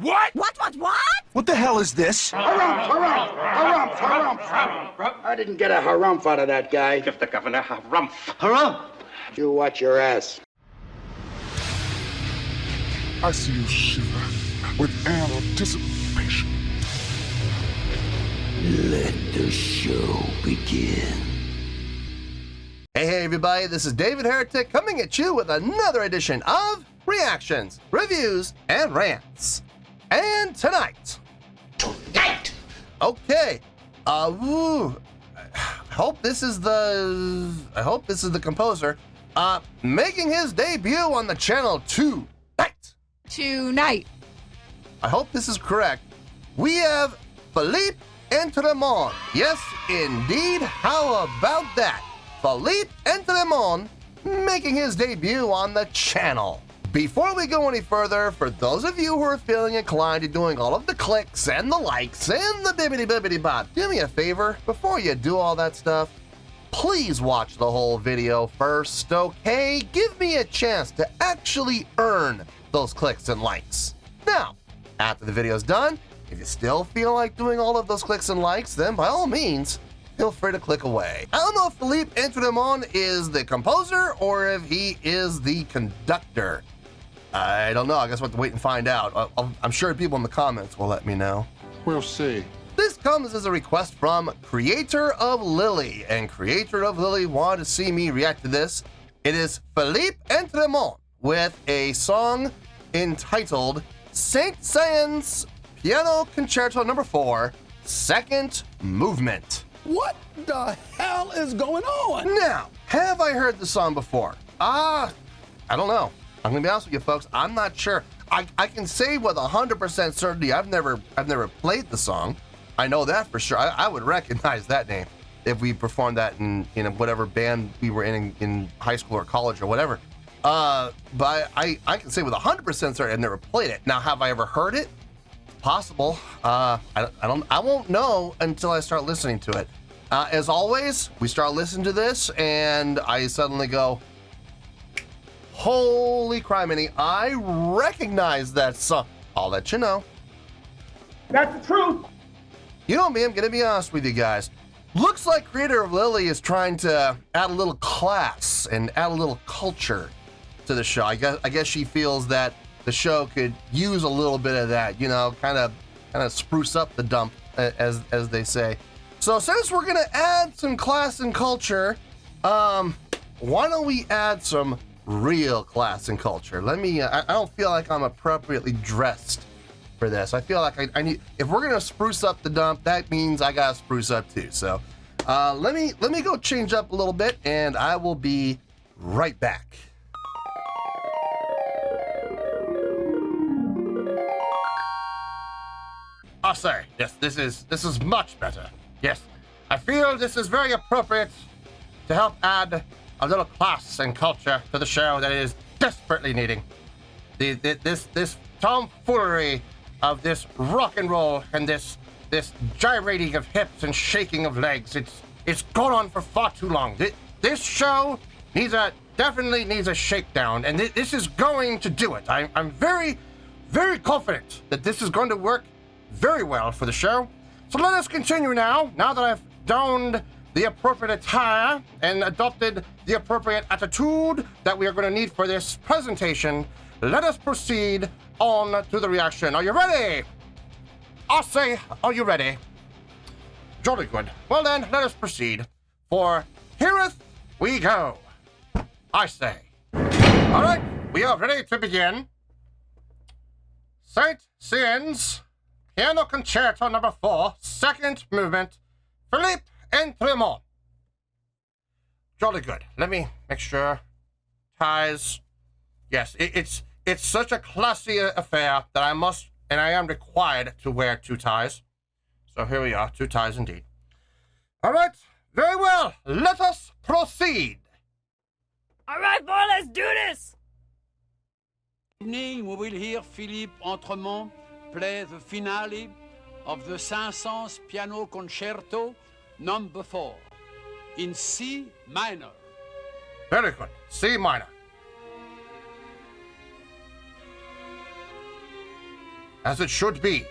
What? What? What the hell is this? Harumph. I didn't get a harumph out of that guy. Give the governor harumph. Harumph? You watch your ass. I see you shiver with anticipation. Let the show begin. Hey everybody, this is David Heretic coming at you with another edition of Reactions, Reviews, and Rants. And tonight. Okay. I hope this is the composer making his debut on the channel tonight. I hope this is correct. We have Philippe Entremont. Yes, indeed. How about that? Philippe Entremont making his debut on the channel. Before we go any further, for those of you who are feeling inclined to doing all of the clicks and the likes and the bibbidi-bibbidi-bop, do me a favor, before you do all that stuff, please watch the whole video first, okay? Give me a chance to actually earn those clicks and likes. Now, after the video's done, if you still feel like doing all of those clicks and likes, then by all means, feel free to click away. I don't know if Philippe Entremont is the composer or if he is the conductor. I don't know. I guess we'll have to wait and find out. I'm sure people in the comments will let me know. We'll see. This comes as a request from Creator of Lily, and Creator of Lily wanted to see me react to this. It is Philippe Entremont with a song entitled Saens Piano Concerto No. 4, Second Movement. What the hell is going on? Now, have I heard the song before? I don't know. I'm gonna be honest with you folks, I'm not sure. I can say with 100% certainty I've never played the song. I know that for sure. I would recognize that name if we performed that in whatever band we were in high school or college or whatever. But I can say with 100% certainty I've never played it. Now, have I ever heard it? Possible. I won't know until I start listening to it. As always, we start listening to this and I suddenly go, holy criminy, I recognize that song. I'll let you know. That's the truth. You know me, I'm gonna be honest with you guys. Looks like Creator of Lily is trying to add a little class and add a little culture to the show. I guess she feels that the show could use a little bit of that, you know, kind of spruce up the dump, as they say. So since we're gonna add some class and culture, why don't we add some real class and culture? Let me. I don't feel like I'm appropriately dressed for this. I feel like I need. If we're gonna spruce up the dump, that means I gotta spruce up too. So let me go change up a little bit, and I will be right back. Oh, sir. Yes, this is much better. Yes, I feel this is very appropriate to help add a little class and culture to the show that it is desperately needing. This tomfoolery of this rock and roll and this gyrating of hips and shaking of legs, it's gone on for far too long. This show definitely needs a shakedown, and this is going to do it. I'm very, very confident that this is going to work very well for the show. So let us continue now that I've donned the appropriate attire and adopted the appropriate attitude that we are going to need for this presentation. Let us proceed on to the reaction. Are you ready? I say, are you ready? Jolly good. Well then, let us proceed. For hereth we go. I say. All right, we are ready to begin. Saens Piano Concerto No. 4, Second Movement, Philippe Entremont. Jolly good. Let me make sure. Ties. Yes, it's such a classy affair that I must, and I am required to wear 2 ties. So here we are, 2 ties indeed. All right, very well. Let us proceed. All right, boy, let's do this. Evening, we will hear Philippe Entremont play the finale of the Saens Piano Concerto No. 4 in C minor. Very good. C minor. as it should be.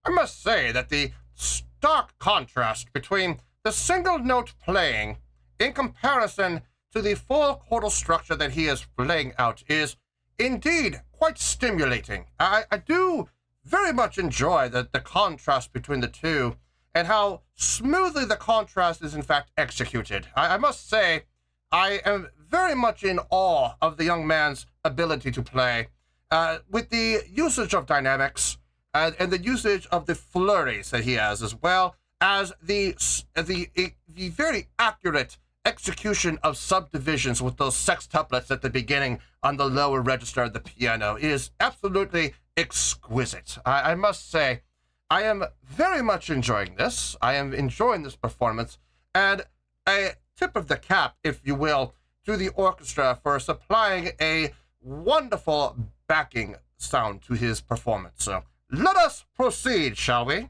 I must say that the stark contrast between the single note playing in comparison to the full chordal structure that he is laying out is indeed quite stimulating. I do very much enjoy the contrast between the two and how smoothly the contrast is in fact executed. I must say I am very much in awe of the young man's ability to play with the usage of dynamics and the usage of the flurries that he has, as well as the very accurate execution of subdivisions with those sextuplets at the beginning on the lower register of the piano is absolutely exquisite. I must say, I am very much enjoying this. I am enjoying this performance, and a tip of the cap, if you will, to the orchestra for supplying a wonderful backing sound to his performance. So let us proceed, shall we?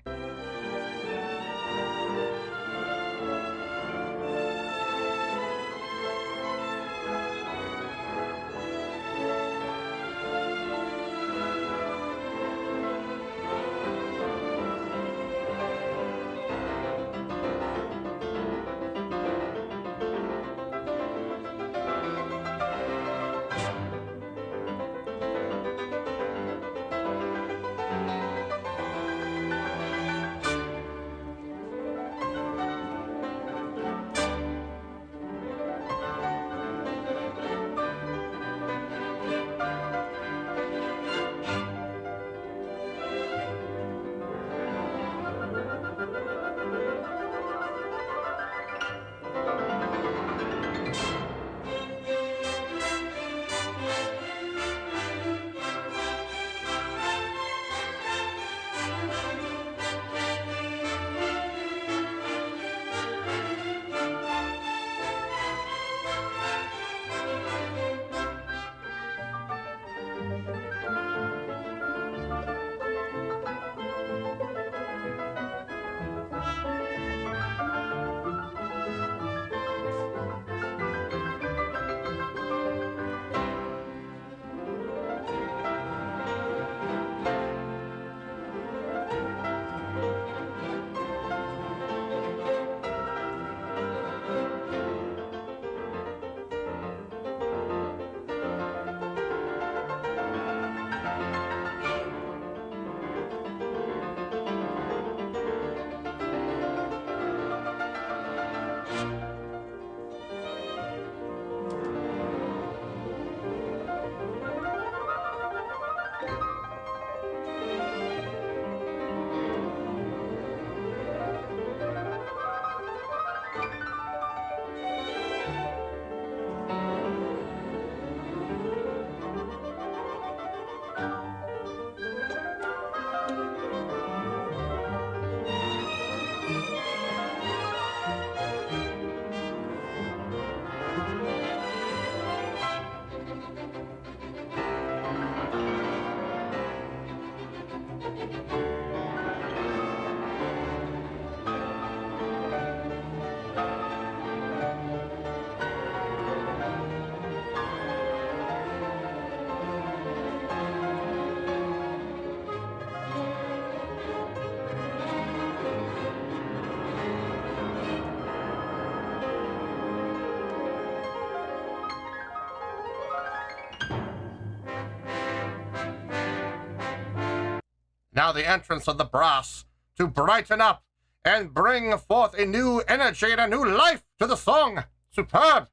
Now the entrance of the brass to brighten up and bring forth a new energy and a new life to the song. Superb.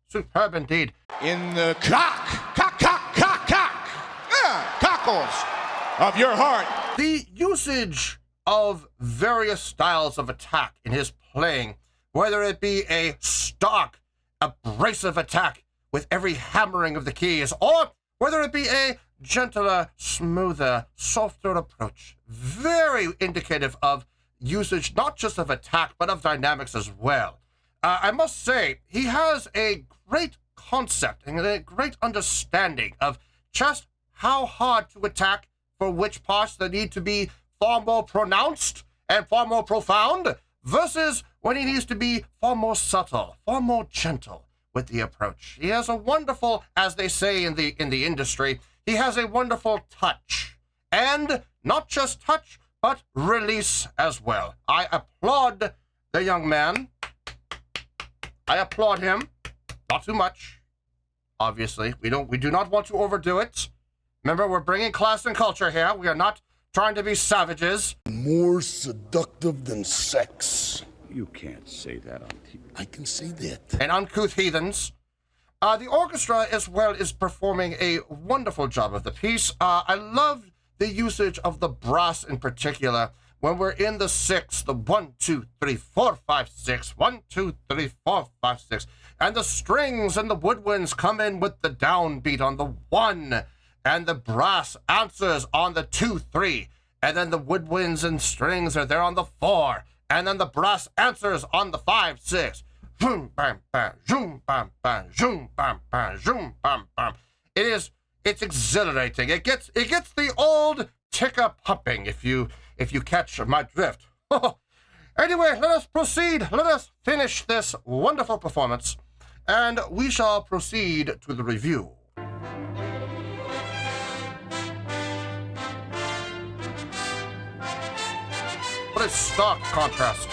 Superb indeed. In the cockles of your heart. The usage of various styles of attack in his playing, whether it be a stark, abrasive attack with every hammering of the keys, or whether it be a gentler, smoother, softer approach, very indicative of usage not just of attack, but of dynamics as well. I must say, he has a great concept and a great understanding of just how hard to attack for which parts that need to be far more pronounced and far more profound, versus when he needs to be far more subtle, far more gentle with the approach. He has a wonderful, as they say in the industry, he has a wonderful touch. And not just touch, but release as well. I applaud the young man. I applaud him. Not too much. Obviously, we do not want to overdo it. Remember, we're bringing class and culture here. We are not trying to be savages. More seductive than sex. You can't say that on TV. I can say that. And uncouth heathens. The orchestra as well is performing a wonderful job of the piece. I love the usage of the brass in particular. When we're in the six, the 1, 2, 3, 4, 5, 6, 1, 2, 3, 4, 5, 6, and the strings and the woodwinds come in with the downbeat on the 1, and the brass answers on the 2, 3, and then the woodwinds and strings are there on the 4, and then the brass answers on the 5, 6. Zoom, bam, bam, zoom, bam, bam, zoom, bam, bam, zoom, bam, bam. It's exhilarating. It gets the old ticker pumping, if you catch my drift. Anyway, let us proceed. Let us finish this wonderful performance, and we shall proceed to the review. What a stark contrast.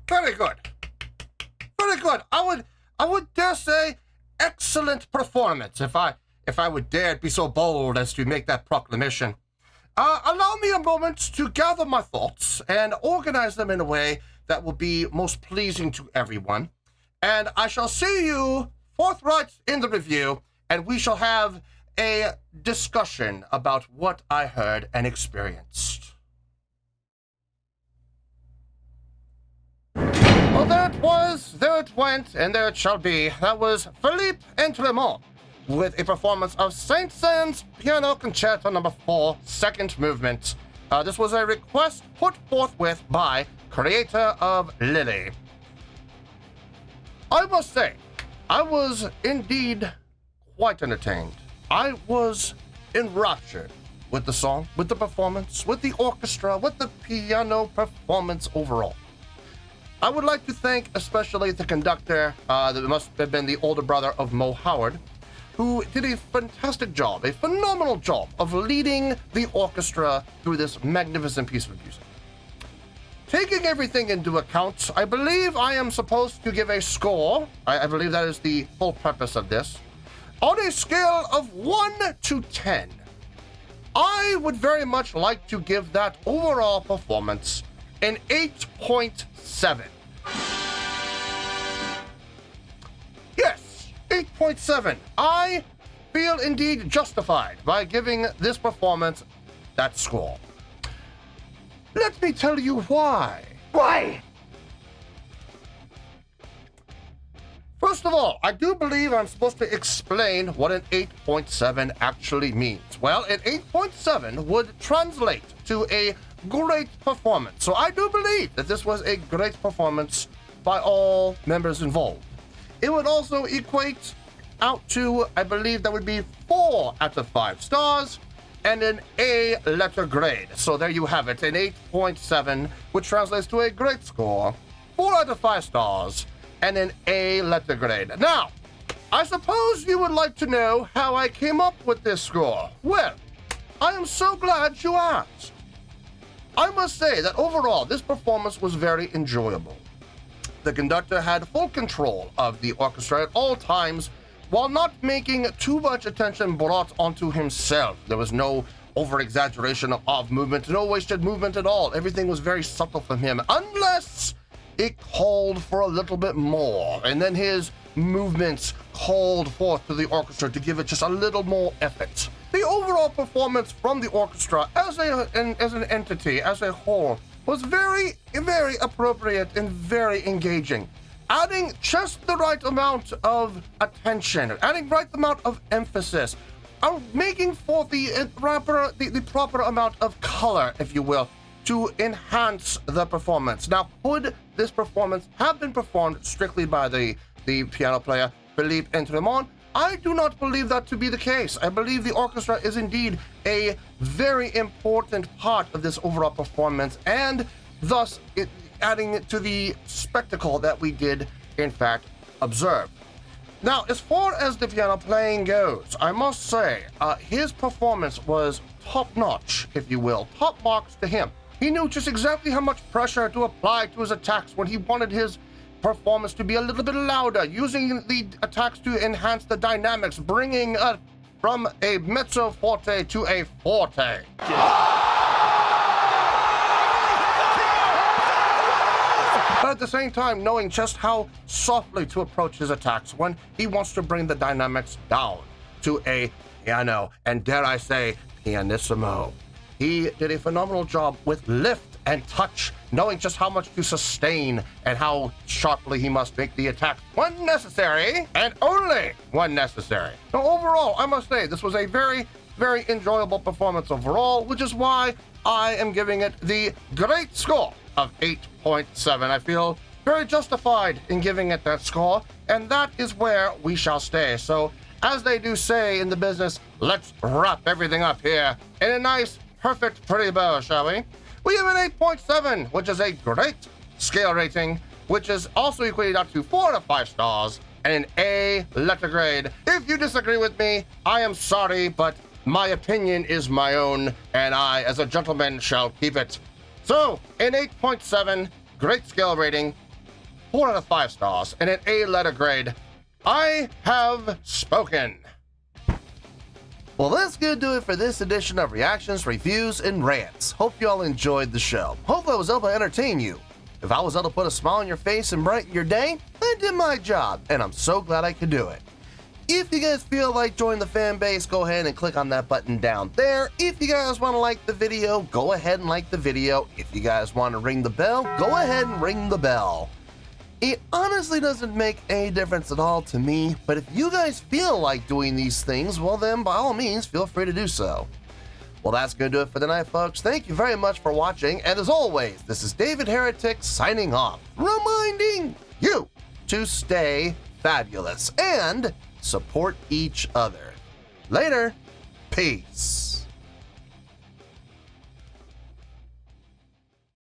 Very good. Very good. I would dare say excellent performance if I would dare be so bold as to make that proclamation. Allow me a moment to gather my thoughts and organize them in a way that will be most pleasing to everyone. And I shall see you forthright in the review, and we shall have a discussion about what I heard and experienced. Well, there it was, there it went, and there it shall be. That was Philippe Entremont with a performance of Saens Piano Concerto No. 4, second movement. This was a request put forthwith by creator of Lily. I must say, I was indeed quite entertained. I was enraptured with the song, with the performance, with the orchestra, with the piano performance overall. I would like to thank especially the conductor, that must have been the older brother of Mo Howard, who did a fantastic job, a phenomenal job of leading the orchestra through this magnificent piece of music. Taking everything into account, I believe I am supposed to give a score. I believe that is the full purpose of this. On a scale of 1 to 10, I would very much like to give that overall performance an 8.7. Yes, 8.7. I feel indeed justified by giving this performance that score. Let me tell you why. Why? First of all, I do believe I'm supposed to explain what an 8.7 actually means. Well, an 8.7 would translate to a great performance. So I do believe that this was a great performance by all members involved. It would also equate out to, I believe that would be 4 out of 5 stars and an A letter grade. So there you have it, an 8.7, which translates to a great score, 4 out of 5 stars, and an A letter grade. Now, I suppose you would like to know how I came up with this score. Well, I am so glad you asked. I must say that overall, this performance was very enjoyable. The conductor had full control of the orchestra at all times, while not making too much attention brought onto himself. There was no over-exaggeration of movement, no wasted movement at all. Everything was very subtle from him, unless it called for a little bit more. And then his movements called forth to the orchestra to give it just a little more effort. The overall performance from the orchestra as an entity, as a whole, was very, very appropriate and very engaging. Adding just the right amount of attention, adding right amount of emphasis, making for the proper amount of color, if you will, to enhance the performance. Now, could this performance have been performed strictly by the piano player, Philippe Entremont? I do not believe that to be the case. I believe the orchestra is indeed a very important part of this overall performance, and thus adding to the spectacle that we did, in fact, observe. Now, as far as the piano playing goes, I must say, his performance was top-notch, if you will, top marks to him. He knew just exactly how much pressure to apply to his attacks when he wanted his performance to be a little bit louder, using the attacks to enhance the dynamics, bringing from a mezzo forte to a forte. But at the same time, knowing just how softly to approach his attacks when he wants to bring the dynamics down to a piano, and dare I say, pianissimo. He did a phenomenal job with lift and touch, knowing just how much to sustain and how sharply he must make the attack when necessary, and only when necessary. So overall, I must say, this was a very, very enjoyable performance overall, which is why I am giving it the great score of 8.7. I feel very justified in giving it that score, and that is where we shall stay. So, as they do say in the business, let's wrap everything up here in a nice, perfect, pretty bow, shall we? We have an 8.7, which is a great scale rating, which is also equated out to 4 out of 5 stars and an A letter grade. If you disagree with me, I am sorry, but my opinion is my own, and I, as a gentleman, shall keep it. So, an 8.7, great scale rating, 4 out of 5 stars, and an A letter grade. I have spoken. Well, that's gonna do it for this edition of Reactions, Reviews, and Rants. Hope you all enjoyed the show. Hope I was able to entertain you. If I was able to put a smile on your face and brighten your day, I did my job, and I'm so glad I could do it. If you guys feel like joining the fan base, go ahead and click on that button down there. If you guys want to like the video, go ahead and like the video. If you guys want to ring the bell, go ahead and ring the bell. It honestly doesn't make any difference at all to me, but if you guys feel like doing these things, well then, by all means, feel free to do so. Well, that's going to do it for tonight, folks. Thank you very much for watching, and as always, this is David Heretic signing off, reminding you to stay fabulous and support each other. Later. Peace.